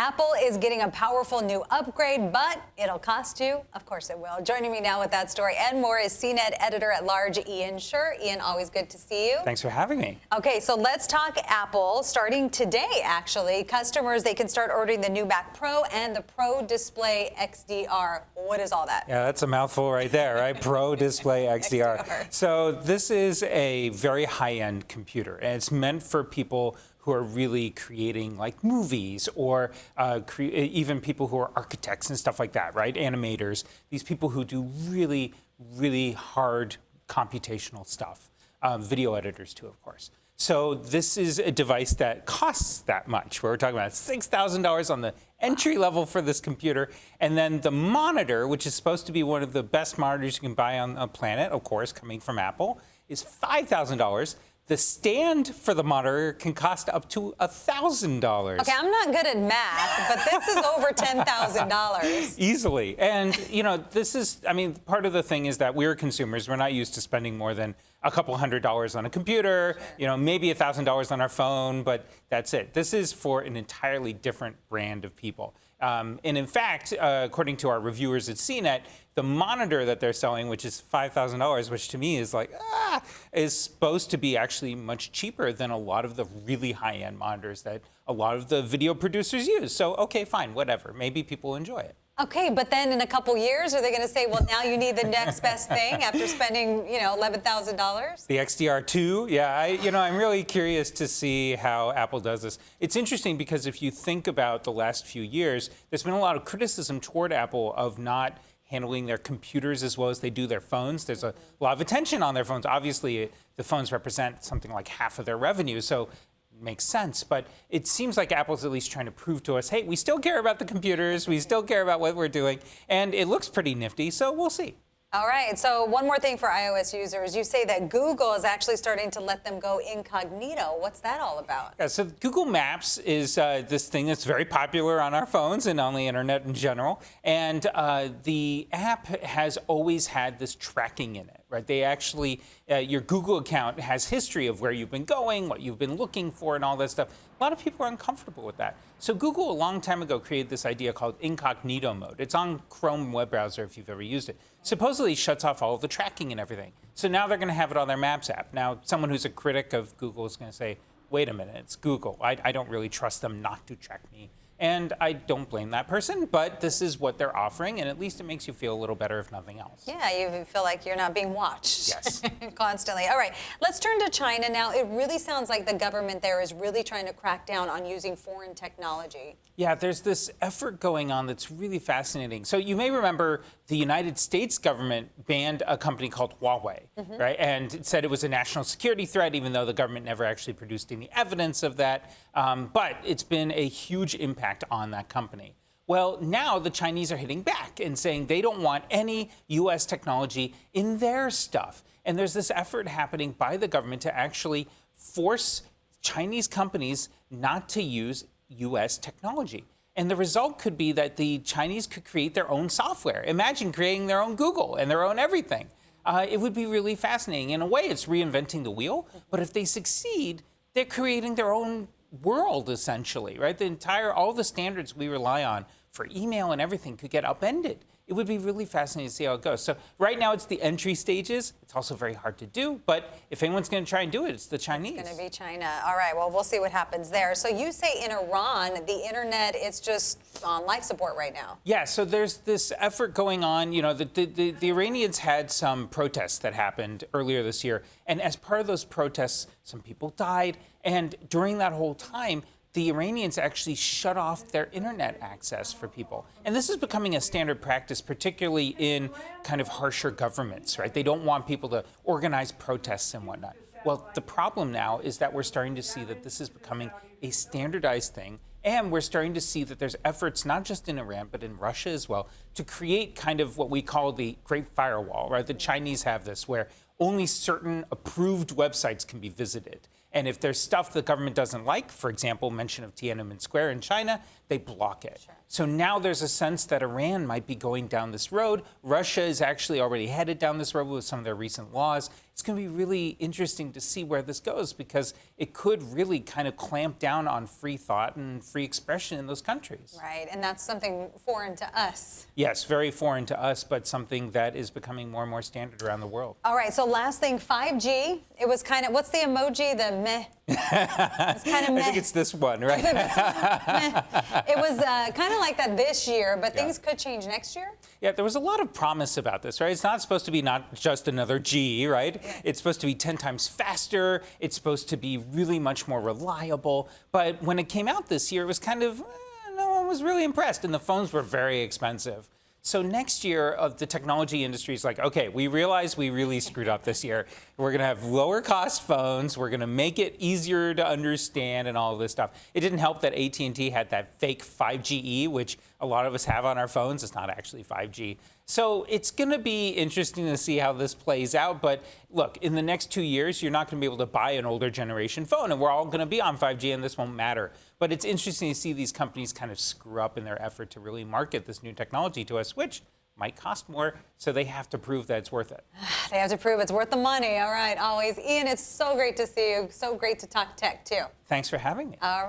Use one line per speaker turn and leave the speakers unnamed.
Apple is getting a powerful new upgrade, but it'll cost you. Of course it will. Joining me now with that story and more is CNET editor-at-large Ian Sherr. Ian, always good to see you.
Thanks for having me.
Okay, so let's talk Apple. Starting today, actually, customers, they can start ordering the new Mac Pro and the Pro Display XDR. What is all that?
Yeah, that's a mouthful right there, right? Pro Display XDR. So this is a very high-end computer, and it's meant for people who are really creating like movies or even people who are architects and stuff like that, right? Animators, these people who do really, really hard computational stuff. Video editors too, of course. So this is a device that costs that much. We're talking about $6,000 on the entry level for this computer. And then the monitor, which is supposed to be one of the best monitors you can buy on the planet, of course, coming from Apple, is $5,000. The stand for the monitor can cost up to $1,000.
Okay, I'm not good at math, but this is over $10,000.
Easily. And, you know, this is, I mean, part of the thing is that we're consumers. We're not used to spending more than a couple $100s on a computer, you know, maybe $1,000 on our phone, but that's it. This is for an entirely different brand of people. And in fact, according to our reviewers at CNET, the monitor that they're selling, which is $5,000, which to me is like, is supposed to be actually much cheaper than a lot of the really high-end monitors that a lot of the video producers use. So, okay, fine, whatever. Maybe people enjoy it.
Okay, but then in a couple years, are they going to say, well, now you need the next best thing after spending, you know, $11,000?
The XDR2, yeah, I'm really curious to see how Apple does this. It's interesting because if you think about the last few years, there's been a lot of criticism toward Apple of not handling their computers as well as they do their phones. There's a lot of attention on their phones. Obviously, the phones represent something like half of their revenue, so makes sense, but it seems like Apple's at least trying to prove to us, hey, we still care about the computers, we still care about what we're doing, and it looks pretty nifty, so we'll see.
All right, so one more thing for iOS users. You say that Google is actually starting to let them go incognito. What's that all about?
Yeah, so Google Maps is this thing that's very popular on our phones and on the internet in general, and the app has always had this tracking in it, right? They actually, your Google account has history of where you've been going, what you've been looking for, and all that stuff. A lot of people are uncomfortable with that. So Google, a long time ago, created this idea called incognito mode. It's on Chrome web browser if you've ever used it. Supposedly shuts off all of the tracking and everything. So now they're going to have it on their Maps app. Now, someone who's a critic of Google is going to say, wait a minute, it's Google. I don't really trust them not to track me. And I don't blame that person, but this is what they're offering, and at least it makes you feel a little better if nothing else.
Yeah, you feel like you're not being watched.
Yes.
Constantly. All right, let's turn to China now. It really sounds like the government there is really trying to crack down on using foreign technology.
Yeah, there's this effort going on that's really fascinating. So you may remember the United States government banned a company called Huawei, right? And it said it was a national security threat, even though the government never actually produced any evidence of that. But it's been a huge impact on that company. Well, now the Chinese are hitting back and saying they don't want any U.S. technology in their stuff. And there's this effort happening by the government to actually force Chinese companies not to use U.S. technology. And the result could be that the Chinese could create their own software. Imagine creating their own Google and their own everything. It would be really fascinating. In a way, it's reinventing the wheel. But if they succeed, they're creating their own world, essentially, right? All the standards we rely on for email and everything could get upended. It would be really fascinating to see how it goes. So right now it's the entry stages. It's also very hard to do, but if anyone's going to try and do it, it's the Chinese.
It's going to be China. All right, well, we'll see what happens there. So you say in Iran, the internet, it's just on life support right now.
Yeah, so there's this effort going on. You know, the Iranians had some protests that happened earlier this year, and as part of those protests, some people died, and during that whole time, the Iranians actually shut off their internet access for people. And this is becoming a standard practice, particularly in kind of harsher governments, right? They don't want people to organize protests and whatnot. Well, the problem now is that we're starting to see that this is becoming a standardized thing. And we're starting to see that there's efforts, not just in Iran, but in Russia as well, to create kind of what we call the Great Firewall, right? The Chinese have this, where only certain approved websites can be visited. And if there's stuff the government doesn't like, for example, mention of Tiananmen Square in China, they block it. Sure. So now there's a sense that Iran might be going down this road. Russia is actually already headed down this road with some of their recent laws. it's going to be really interesting to see where this goes, because it could really kind of clamp down on free thought and free expression in those countries.
Right, and that's something foreign to us.
Yes, very foreign to us, but something that is becoming more and more standard around the world.
All right, so last thing, 5G. It was kind of, what's the emoji? The meh. It's kind of meh.
I think it's this one, right?
It was kind of like that this year, but things could change next year.
Yeah, there was a lot of promise about this, right? It's not supposed to be not just another G, right?
Yeah.
It's supposed to be 10 times faster. It's supposed to be really much more reliable. But when it came out this year, it was kind of, no one was really impressed, and the phones were very expensive. So next year, the technology industry is like, okay, we realize we really screwed up this year. We're going to have lower cost phones. We're going to make it easier to understand and all of this stuff. It didn't help that AT&T had that fake 5GE, which a lot of us have on our phones. It's not actually 5G. So it's going to be interesting to see how this plays out. But look, in the next 2 years, you're not going to be able to buy an older generation phone, and we're all going to be on 5G, and this won't matter. But it's interesting to see these companies kind of screw up in their effort to really market this new technology to us, which might cost more, so they have to prove that it's worth it.
They have to prove it's worth the money. All right, always. Ian, it's so great to see you. So great to talk tech, too.
Thanks for having me.
All right.